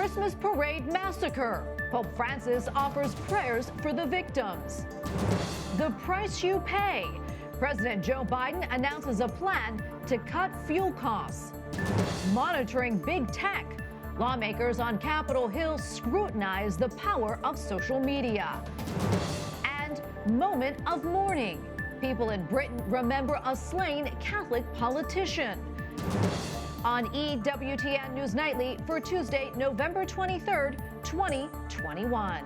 Christmas parade massacre. Pope Francis offers prayers for the victims. The price you pay. President Joe Biden announces a plan to cut fuel costs. Monitoring big tech. Lawmakers on Capitol Hill scrutinize the power of social media. And moment of mourning. People in Britain remember a slain Catholic politician. On EWTN News Nightly for Tuesday, November 23rd, 2021.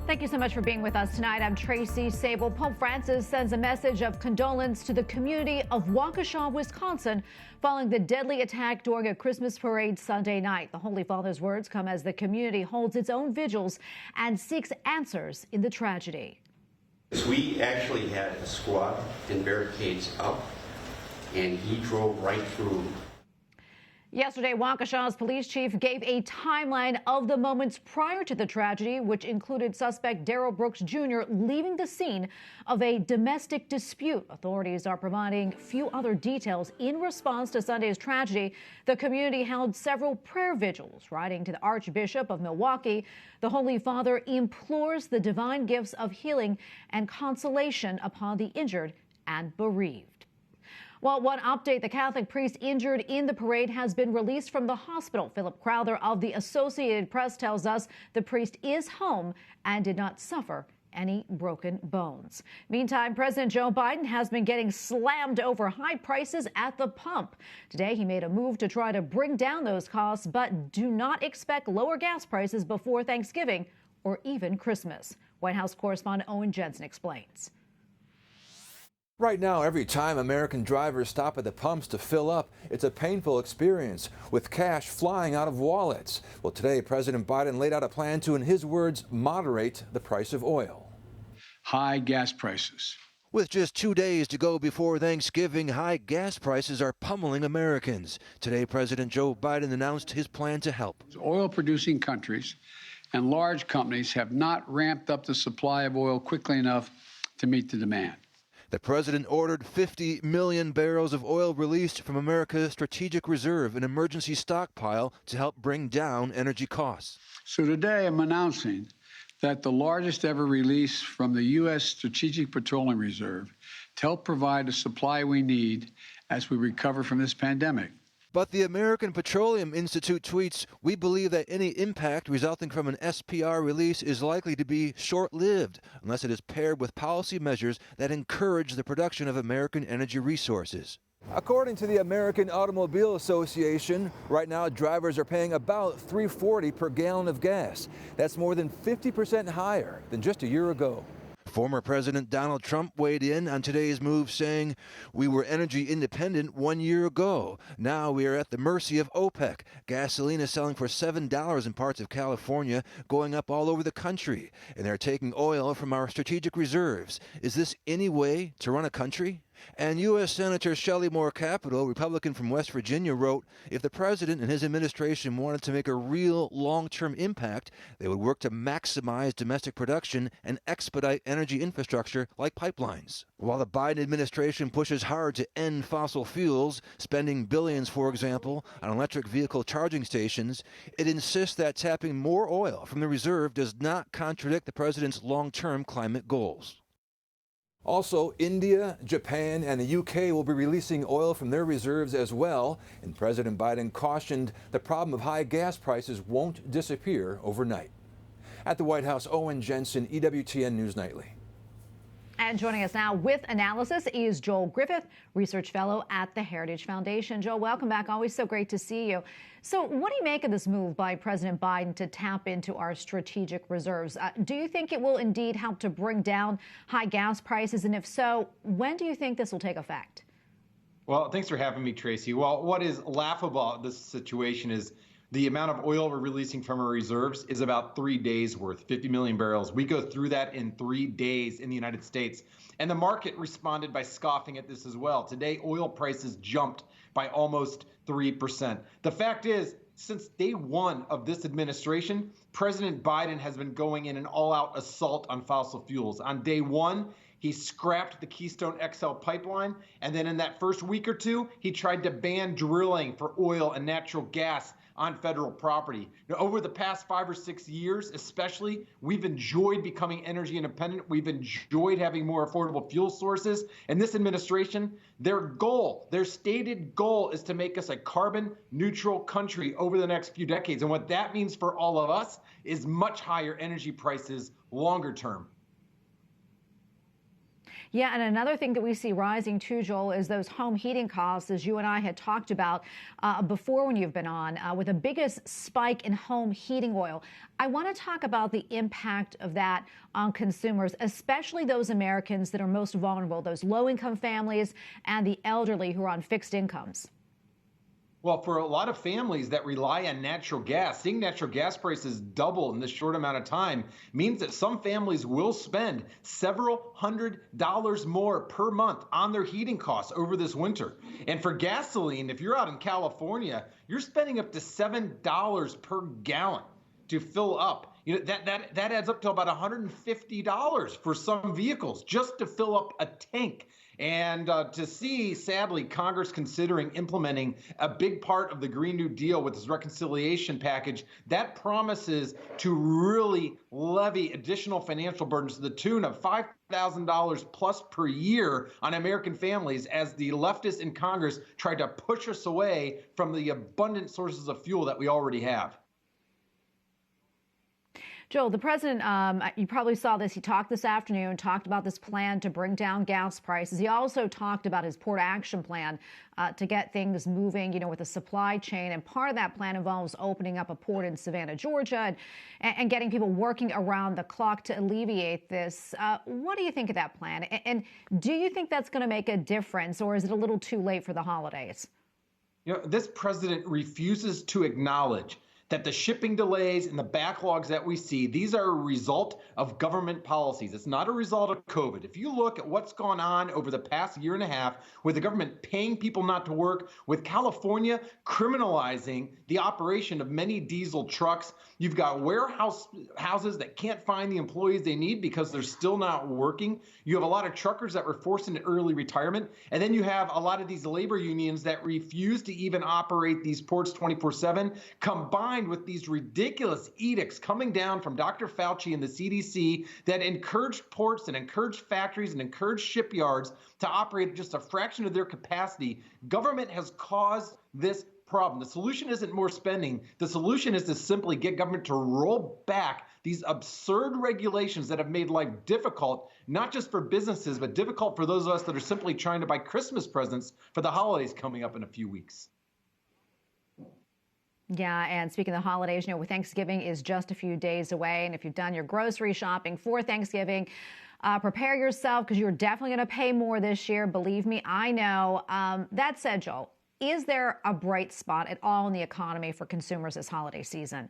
Thank you so much for being with us tonight. I'm Tracy Sable. Pope Francis sends a message of condolence to the community of Waukesha, Wisconsin, following the deadly attack during a Christmas parade Sunday night. The Holy Father's words come as the community holds its own vigils and seeks answers in the tragedy. We actually had a squad and barricades up, and he drove right through. Yesterday, Waukesha's police chief gave a timeline of the moments prior to the tragedy, which included suspect Darrell Brooks Jr. leaving the scene of a domestic dispute. Authorities are providing few other details in response to Sunday's tragedy. The community held several prayer vigils. Writing to the Archbishop of Milwaukee, the Holy Father implores the divine gifts of healing and consolation upon the injured and bereaved. Well, one update, the Catholic priest injured in the parade has been released from the hospital. Philip Crowther of the Associated Press tells us the priest is home and did not suffer any broken bones. Meantime, President Joe Biden has been getting slammed over high prices at the pump. Today, he made a move to try to bring down those costs, but do not expect lower gas prices before Thanksgiving or even Christmas. White House correspondent Owen Jensen explains. Right now, every time American drivers stop at the pumps to fill up, it's a painful experience with cash flying out of wallets. Well, today, President Biden laid out a plan to, in his words, moderate the price of oil. High gas prices. With just 2 days to go before Thanksgiving, high gas prices are pummeling Americans. Today, President Joe Biden announced his plan to help. Oil-producing countries and large companies have not ramped up the supply of oil quickly enough to meet the demand. The president ordered 50 million barrels of oil released from America's strategic reserve, an emergency stockpile to help bring down energy costs. So today I'm announcing that the largest ever release from the U.S. Strategic Petroleum Reserve to help provide the supply we need as we recover from this pandemic. But the American Petroleum Institute tweets, "We believe that any impact resulting from an SPR release is likely to be short-lived unless it is paired with policy measures that encourage the production of American energy resources." According to the American Automobile Association, right now drivers are paying about $3.40 per gallon of gas. That's more than 50% higher than just a year ago. Former President Donald Trump weighed in on today's move, saying, "We were energy independent 1 year ago. Now we are at the mercy of OPEC. Gasoline is selling for $7 in parts of California, going up all over the country. And they're taking oil from our strategic reserves. Is this any way to run a country?" And U.S. Senator Shelley Moore Capito, Republican from West Virginia, wrote, "If the president and his administration wanted to make a real long-term impact, they would work to maximize domestic production and expedite energy infrastructure like pipelines." While the Biden administration pushes hard to end fossil fuels, spending billions, for example, on electric vehicle charging stations, it insists that tapping more oil from the reserve does not contradict the president's long-term climate goals. Also, India, Japan, and the UK will be releasing oil from their reserves as well, and President Biden cautioned the problem of high gas prices won't disappear overnight. At the White House, Owen Jensen, EWTN News Nightly. And joining us now with analysis is Joel Griffith, research fellow at the Heritage Foundation. Joel, welcome back. Always so great to see you. So what do you make of this move by President Biden to tap into our strategic reserves? Do you think it will indeed help to bring down high gas prices? And if so, when do you think this will take effect? Well, thanks for having me, Tracy. Well, what is laughable about this situation is the amount of oil we're releasing from our reserves is about 3 days worth, 50 million barrels. We go through that in 3 days in the United States. And the market responded by scoffing at this as well. Today, oil prices jumped by almost 3%. The fact is, Since day one of this administration, President Biden has been going in an all-out assault on fossil fuels. On day one, he scrapped the Keystone XL pipeline, and then in that first week or two, he tried to ban drilling for oil and natural gas on federal property. Now, over the past 5 or 6 years, especially, we've enjoyed becoming energy independent. We've enjoyed having more affordable fuel sources. And this administration, their stated goal is to make us a carbon neutral country over the next few decades. And what that means for all of us is much higher energy prices longer term. Yeah, and another thing that we see rising too, Joel, is those home heating costs, as you and I had talked about before when you've been on, with the biggest spike in home heating oil. I want to talk about the impact of that on consumers, especially those Americans that are most vulnerable, those low-income families and the elderly who are on fixed incomes. Well, for a lot of families that rely on natural gas, seeing natural gas prices double in this short amount of time means that some families will spend several $100s more per month on their heating costs over this winter. And for gasoline, if you're out in California, you're spending up to $7 per gallon to fill up. You know, that adds up to about $150 for some vehicles just to fill up a tank. And to see, sadly, Congress considering implementing a big part of the Green New Deal with this reconciliation package, that promises to really levy additional financial burdens to the tune of $5,000 plus per year on American families as the leftists in Congress try to push us away from the abundant sources of fuel that we already have. Joel, the president, you probably saw this. He talked this afternoon, talked about this plan to bring down gas prices. He also talked about his port action plan to get things moving, you know, with the supply chain. And part of that plan involves opening up a port in Savannah, Georgia, and getting people working around the clock to alleviate this. What do you think of that plan? And do you think that's going to make a difference, or is it a little too late for the holidays? You know, this president refuses to acknowledge that the shipping delays and the backlogs that we see, these are a result of government policies. It's not a result of COVID. If you look at what's gone on over the past year and a half with the government paying people not to work, with California criminalizing the operation of many diesel trucks, you've got warehouses that can't find the employees they need because they're still not working. You have a lot of truckers that were forced into early retirement. And then you have a lot of these labor unions that refuse to even operate these ports 24/7, combined with these ridiculous edicts coming down from Dr. Fauci and the CDC that encourage ports and encourage factories and encourage shipyards to operate at just a fraction of their capacity. Government has caused this problem. The solution isn't more spending. The solution is to simply get government to roll back these absurd regulations that have made life difficult, not just for businesses, but difficult for those of us that are simply trying to buy Christmas presents for the holidays coming up in a few weeks. Yeah, and speaking of the holidays, you know, Thanksgiving is just a few days away. And if you've done your grocery shopping for Thanksgiving, prepare yourself because you're definitely going to pay more this year. Believe me, I know. That said, Joel, is there a bright spot at all in the economy for consumers this holiday season?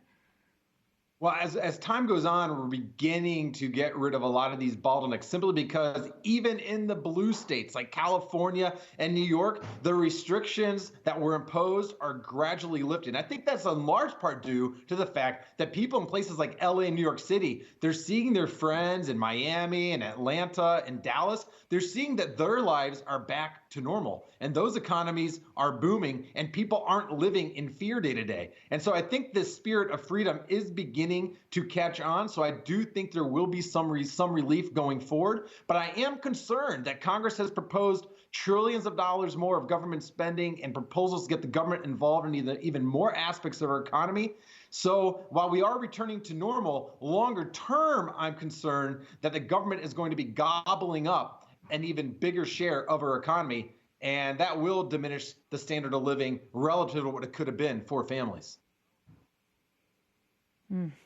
Well, as time goes on, we're beginning to get rid of a lot of these bottlenecks simply because even in the blue states like California and New York, the restrictions that were imposed are gradually lifted. I think that's in large part due to the fact that people in places like LA and New York City, they're seeing their friends in Miami and Atlanta and Dallas. They're seeing that their lives are back to normal and those economies are booming and people aren't living in fear day to day. And so I think this spirit of freedom is beginning to catch on. So I do think there will be some relief going forward. But I am concerned that Congress has proposed trillions of dollars more of government spending and proposals to get the government involved in even more aspects of our economy. So while we are returning to normal, longer term, I'm concerned that the government is going to be gobbling up an even bigger share of our economy. And that will diminish the standard of living relative to what it could have been for families.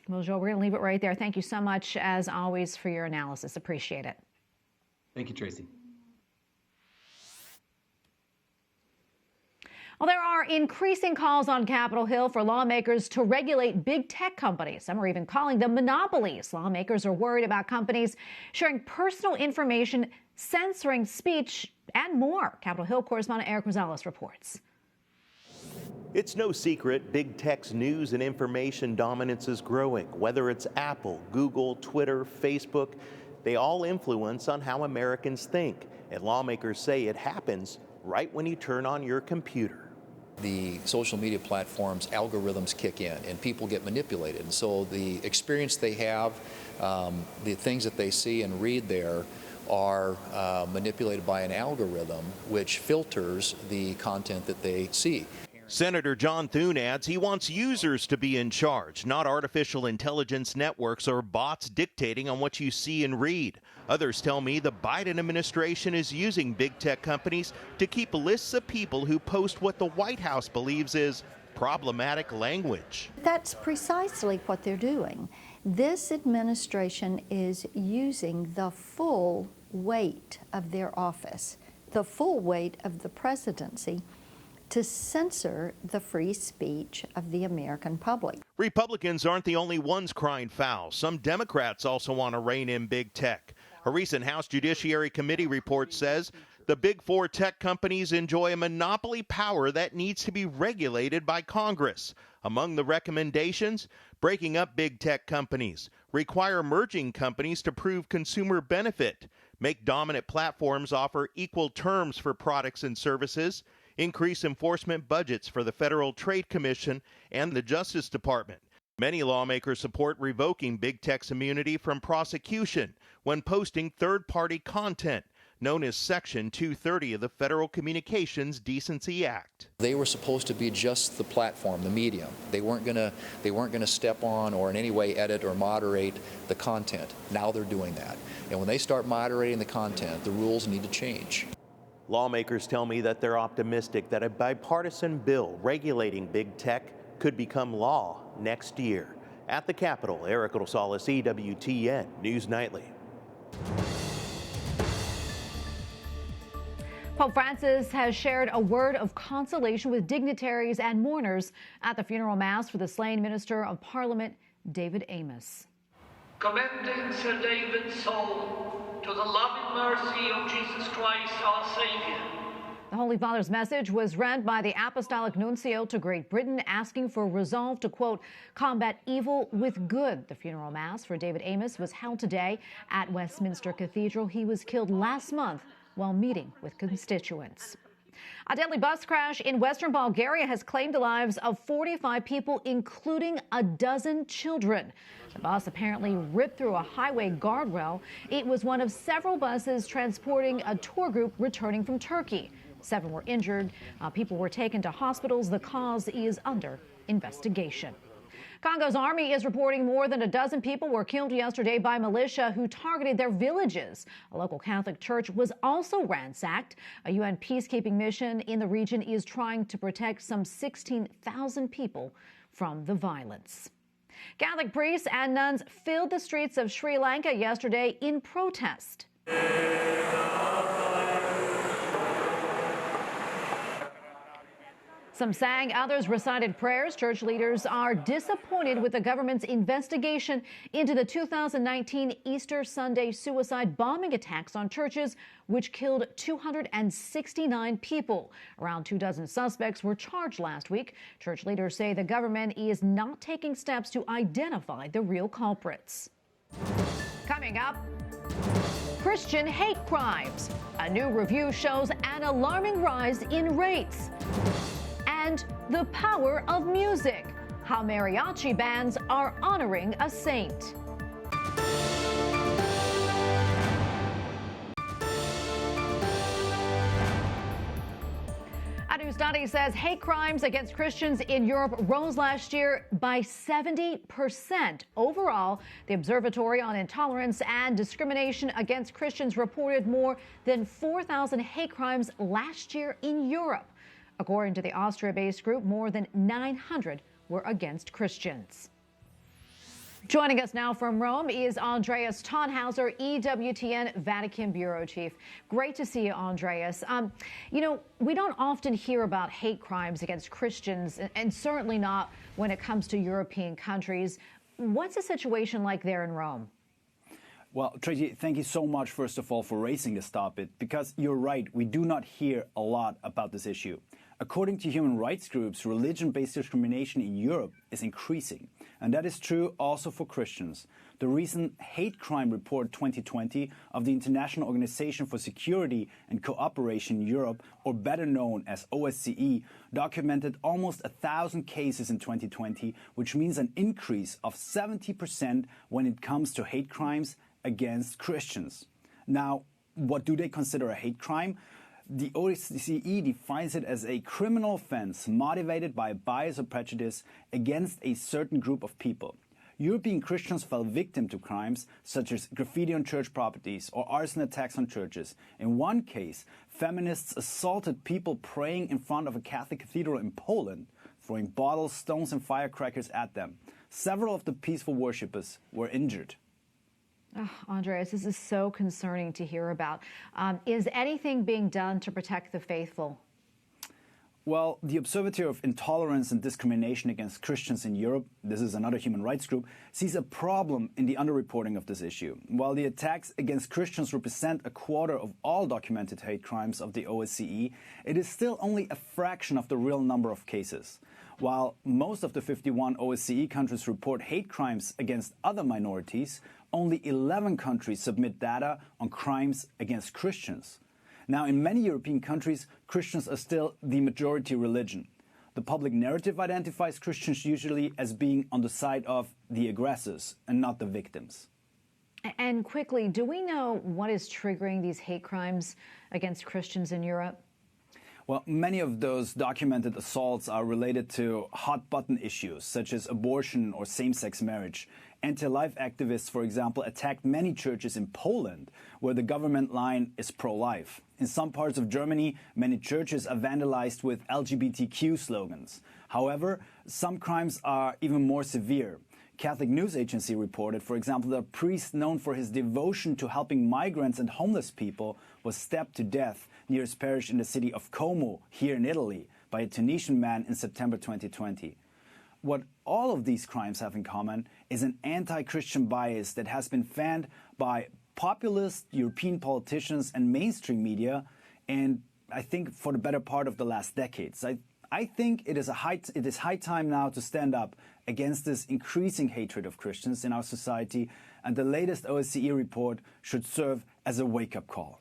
Well, Joel, we're going to leave it right there. Thank you so much, as always, for your analysis. Appreciate it. Thank you, Tracy. Well, there are increasing calls on Capitol Hill for lawmakers to regulate big tech companies. Some are even calling them monopolies. Lawmakers are worried about companies sharing personal information, censoring speech, and more. Capitol Hill correspondent Eric Rosales reports. It's no secret big tech's news and information dominance is growing. Whether it's Apple, Google, Twitter, Facebook, they all influence on how Americans think. And lawmakers say it happens right when you turn on your computer. The social media platforms, algorithms kick in and people get manipulated. And so the experience they have, the things that they see and read there are manipulated by an algorithm which filters the content that they see. Senator John Thune adds he wants users to be in charge, not artificial intelligence networks or bots dictating on what you see and read. Others tell me the Biden administration is using big tech companies to keep lists of people who post what the White House believes is problematic language. That's precisely what they're doing. This administration is using the full weight of their office, the full weight of the presidency, to censor the free speech of the American public. Republicans aren't the only ones crying foul. Some Democrats also want to rein in big tech. A recent House Judiciary Committee report says the big four tech companies enjoy a monopoly power that needs to be regulated by Congress. Among the recommendations, breaking up big tech companies, require merging companies to prove consumer benefit, make dominant platforms offer equal terms for products and services, increase enforcement budgets for the Federal Trade Commission and the Justice Department. Many lawmakers support revoking big tech's immunity from prosecution when posting third-party content, known as Section 230 of the Federal Communications Decency Act. They were supposed to be just the platform, the medium. They weren't going to step on or in any way edit or moderate the content. Now they're doing that. And when they start moderating the content, the rules need to change. Lawmakers tell me that they're optimistic that a bipartisan bill regulating big tech could become law next year. At the Capitol, Eric Rosales, EWTN News Nightly. Pope Francis has shared a word of consolation with dignitaries and mourners at the funeral mass for the slain Minister of Parliament, David Amos. Commending Sir David's soul to the loving mercy of Jesus Christ, our Savior. The Holy Father's message was read by the Apostolic Nuncio to Great Britain, asking for resolve to, quote, combat evil with good. The funeral mass for David Amos was held today at Westminster Cathedral. He was killed last month while meeting with constituents. A deadly bus crash in western Bulgaria has claimed the lives of 45 people, including a dozen children. The bus apparently ripped through a highway guardrail. It was one of several buses transporting a tour group returning from Turkey. 7 were injured. People were taken to hospitals. The cause is under investigation. Congo's army is reporting more than a dozen people were killed yesterday by militia who targeted their villages. A local Catholic church was also ransacked. A UN peacekeeping mission in the region is trying to protect some 16,000 people from the violence. Catholic priests and nuns filled the streets of Sri Lanka yesterday in protest. Some sang, others recited prayers. Church leaders are disappointed with the government's investigation into the 2019 Easter Sunday suicide bombing attacks on churches, which killed 269 people. Around 24 suspects were charged last week. Church leaders say the government is not taking steps to identify the real culprits. Coming up, Christian hate crimes. A new review shows an alarming rise in rates. And the power of music, how mariachi bands are honoring a saint. A new study says hate crimes against Christians in Europe rose last year by 70%. Overall, the Observatory on Intolerance and Discrimination Against Christians reported more than 4,000 hate crimes last year in Europe. According to the Austria-based group, more than 900 were against Christians. Joining us now from Rome is Andreas Thonhauser, EWTN Vatican Bureau Chief. Great to see you, Andreas. You know, we don't often hear about hate crimes against Christians, and certainly not when it comes to European countries. What's the situation like there in Rome? Well, Tracy, thank you so much, first of all, for raising this topic, because you're right, we do not hear a lot about this issue. According to human rights groups, religion-based discrimination in Europe is increasing, and that is true also for Christians. The recent Hate Crime Report 2020 of the International Organization for Security and Cooperation in Europe, or better known as OSCE, documented almost 1,000 cases in 2020, which means an increase of 70% when it comes to hate crimes against Christians. Now, what do they consider a hate crime? The OSCE defines it as a criminal offense motivated by bias or prejudice against a certain group of people. European Christians fell victim to crimes such as graffiti on church properties or arson attacks on churches. In one case, feminists assaulted people praying in front of a Catholic cathedral in Poland, throwing bottles, stones and firecrackers at them. Several of the peaceful worshippers were injured. Oh, Andreas, this is so concerning to hear about. Is anything being done to protect the faithful? Well, the Observatory of Intolerance and Discrimination Against Christians in Europe, this is another human rights group, sees a problem in the underreporting of this issue. While the attacks against Christians represent a quarter of all documented hate crimes of the OSCE, it is still only a fraction of the real number of cases. While most of the 51 OSCE countries report hate crimes against other minorities, only 11 countries submit data on crimes against Christians. Now, in many European countries, Christians are still the majority religion. The public narrative identifies Christians usually as being on the side of the aggressors and not the victims. And quickly, do we know what is triggering these hate crimes against Christians in Europe? Well, many of those documented assaults are related to hot-button issues, such as abortion or same-sex marriage. Anti-life activists, for example, attacked many churches in Poland, where the government line is pro-life. In some parts of Germany, many churches are vandalized with LGBTQ slogans. However, some crimes are even more severe. Catholic News Agency reported, for example, that a priest known for his devotion to helping migrants and homeless people was stabbed to death near his parish in the city of Como, here in Italy, by a Tunisian man in September 2020. What all of these crimes have in common is an anti-Christian bias that has been fanned by populist European politicians and mainstream media, and I think for the better part of the last decades. I think it is high time now to stand up against this increasing hatred of Christians in our society, and the latest OSCE report should serve as a wake-up call.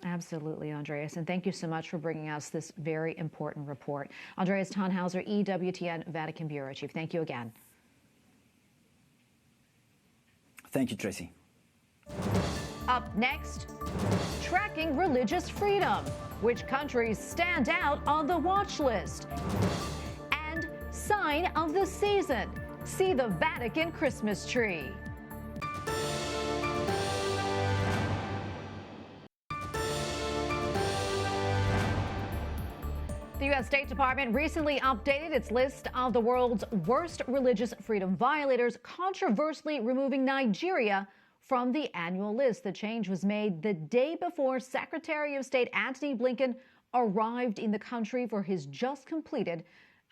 Absolutely, Andreas, and thank you so much for bringing us this very important report. Andreas Thonhauser, EWTN Vatican Bureau Chief. Thank you again. Thank you, Tracy. Up next, tracking religious freedom. Which countries stand out on the watch list? And sign of the season. See the Vatican Christmas tree. The U.S. State Department recently updated its list of the world's worst religious freedom violators, controversially removing Nigeria from the annual list. The change was made the day before Secretary of State Antony Blinken arrived in the country for his just completed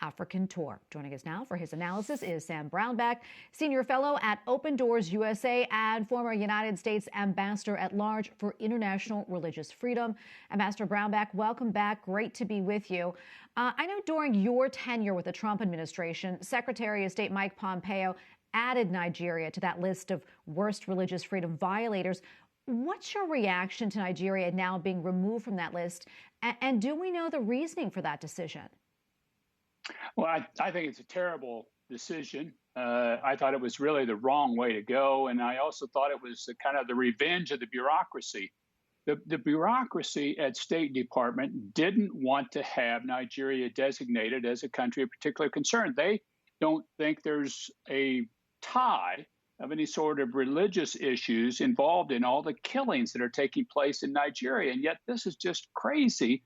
African tour. Joining us now for his analysis is Sam Brownback, Senior Fellow at Open Doors USA and former United States Ambassador at Large for International Religious Freedom. Ambassador Brownback, welcome back. Great to be with you. I know during your tenure with the Trump administration, Secretary of State Mike Pompeo added Nigeria to that list of worst religious freedom violators. What's your reaction to Nigeria now being removed from that list? And do we know the reasoning for that decision? Well, I think it's a terrible decision. I thought it was really the wrong way to go. And I also thought it was kind of the revenge of the bureaucracy. The bureaucracy at State Department didn't want to have Nigeria designated as a country of particular concern. They don't think there's a tie of any sort of religious issues involved in all the killings that are taking place in Nigeria. And yet this is just crazy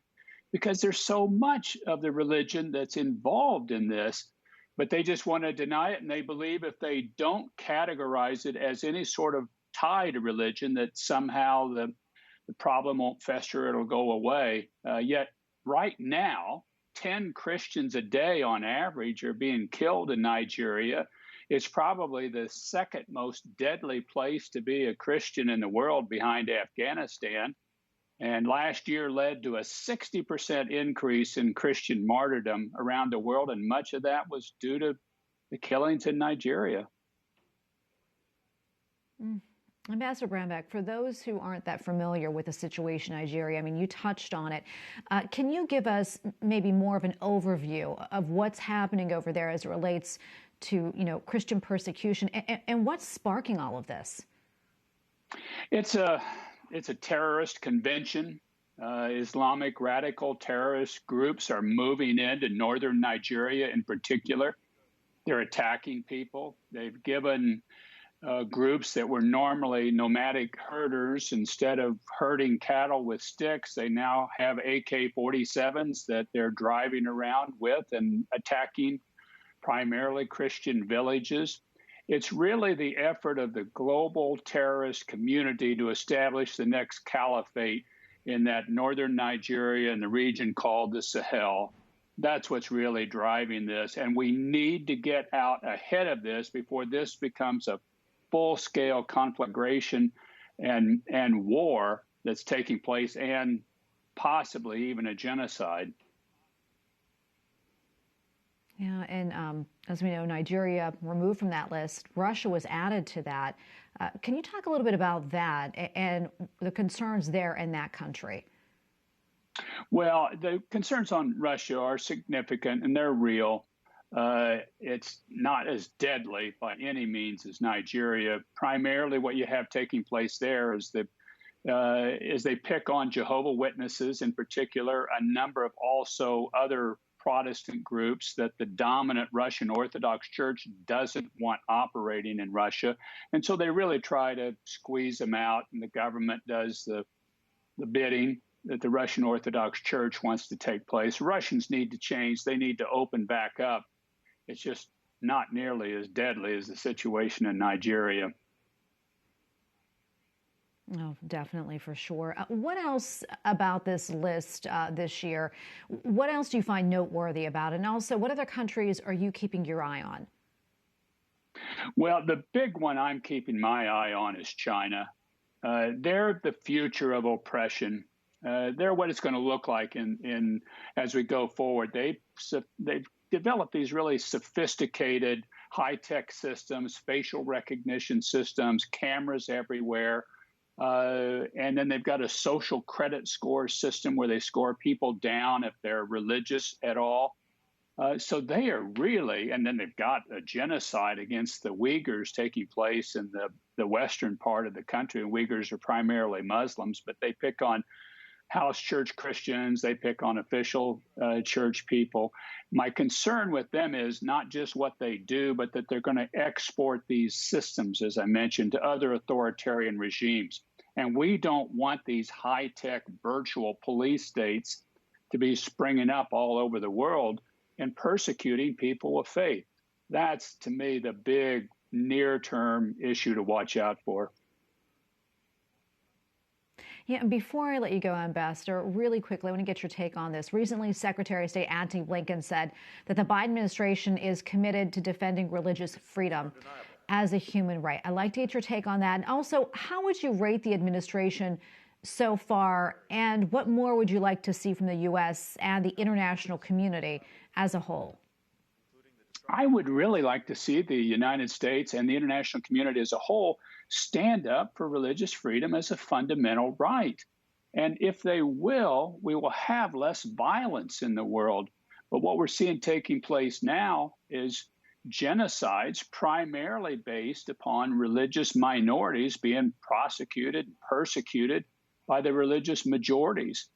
because there's so much of the religion that's involved in this, but they just want to deny it. And they believe if they don't categorize it as any sort of tie to religion, that somehow the problem won't fester, it'll go away. Yet right now, 10 Christians a day on average are being killed in Nigeria. It's probably the second most deadly place to be a Christian in the world behind Afghanistan. And last year led to a 60% increase in Christian martyrdom around the world, and much of that was due to the killings in Nigeria. Ambassador Brownback, for those who aren't that familiar with the situation in Nigeria, I mean, you touched on it. Can you give us maybe more of an overview of what's happening over there as it relates to, Christian persecution and what's sparking all of this? It's a terrorist convention. Islamic radical terrorist groups are moving into northern Nigeria in particular. They're attacking people. They've given groups that were normally nomadic herders, instead of herding cattle with sticks, they now have AK-47s that they're driving around with and attacking primarily Christian villages. It's really the effort of the global terrorist community to establish the next caliphate in that northern Nigeria and the region called the Sahel. That's what's really driving this. And we need to get out ahead of this before this becomes a full-scale conflagration and war that's taking place, and possibly even a genocide. Yeah, and as we know, Nigeria removed from that list. Russia was added to that. Can you talk a little bit about that and the concerns there in that country? Well, the concerns on Russia are significant and they're real. It's not as deadly by any means as Nigeria. Primarily what you have taking place there is they pick on Jehovah Witnesses in particular, a number of also other Protestant groups that the dominant Russian Orthodox Church doesn't want operating in Russia. And so they really try to squeeze them out, and the government does the bidding that the Russian Orthodox Church wants to take place. Russians need to change. They need to open back up. It's just not nearly as deadly as the situation in Nigeria. Oh, definitely, for sure. What else about this list this year? What else do you find noteworthy about it? And also, what other countries are you keeping your eye on? Well, the big one I'm keeping my eye on is China. They're the future of oppression. They're what it's going to look like in as we go forward. They've developed these really sophisticated high-tech systems, facial recognition systems, cameras everywhere. And then they've got a social credit score system where they score people down if they're religious at all. So they are really, and then they've got a genocide against the Uyghurs taking place in the western part of the country. And Uyghurs are primarily Muslims, but they pick on house church Christians, they pick on official church people. My concern with them is not just what they do, but that they're going to export these systems, as I mentioned, to other authoritarian regimes. And we don't want these high-tech virtual police states to be springing up all over the world and persecuting people of faith. That's, to me, the big near-term issue to watch out for. Yeah, and before I let you go, Ambassador, really quickly, I want to get your take on this. Recently, Secretary of State Antony Blinken said that the Biden administration is committed to defending religious freedom as a human right. I'd like to get your take on that. And also, how would you rate the administration so far, and what more would you like to see from the U.S. and the international community as a whole? I would really like to see the United States and the international community as a whole stand up for religious freedom as a fundamental right. And if they will, we will have less violence in the world. But what we're seeing taking place now is genocides primarily based upon religious minorities being prosecuted, persecuted by the religious majorities.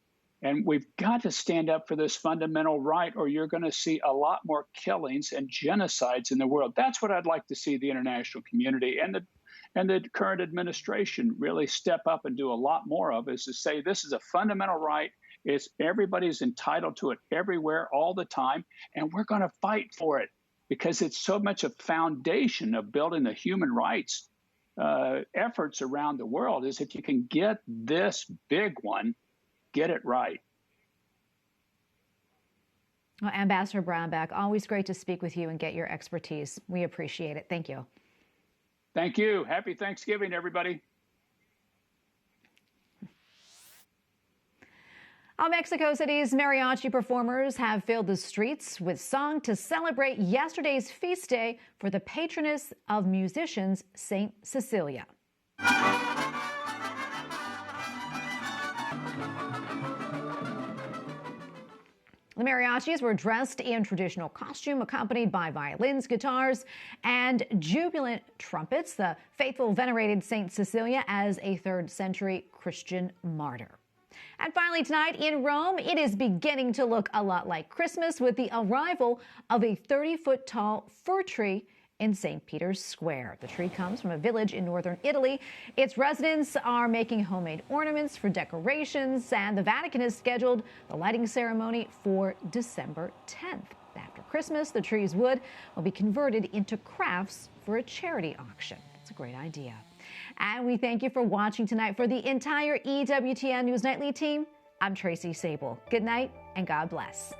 And we've got to stand up for this fundamental right, or you're going to see a lot more killings and genocides in the world. That's what I'd like to see the international community and the current administration really step up and do a lot more of, is to say this is a fundamental right. Everybody's entitled to it everywhere, all the time, and we're going to fight for it because it's so much a foundation of building the human rights efforts around the world. Is if you can get this big one, get it right. Well, Ambassador Brownback, always great to speak with you and get your expertise. We appreciate it. Thank you. Thank you. Happy Thanksgiving, everybody. Mexico City's mariachi performers have filled the streets with song to celebrate yesterday's feast day for the patroness of musicians, Saint Cecilia. The mariachis were dressed in traditional costume, accompanied by violins, guitars, and jubilant trumpets. The faithful venerated Saint Cecilia as a 3rd century Christian martyr. And finally tonight in Rome, it is beginning to look a lot like Christmas with the arrival of a 30-foot tall fir tree in St. Peter's Square. The tree comes from a village in northern Italy. Its residents are making homemade ornaments for decorations, and the Vatican has scheduled the lighting ceremony for December 10th. After Christmas, the tree's wood will be converted into crafts for a charity auction. It's a great idea. And we thank you for watching tonight. For the entire EWTN News Nightly team, I'm Tracy Sable. Good night and God bless.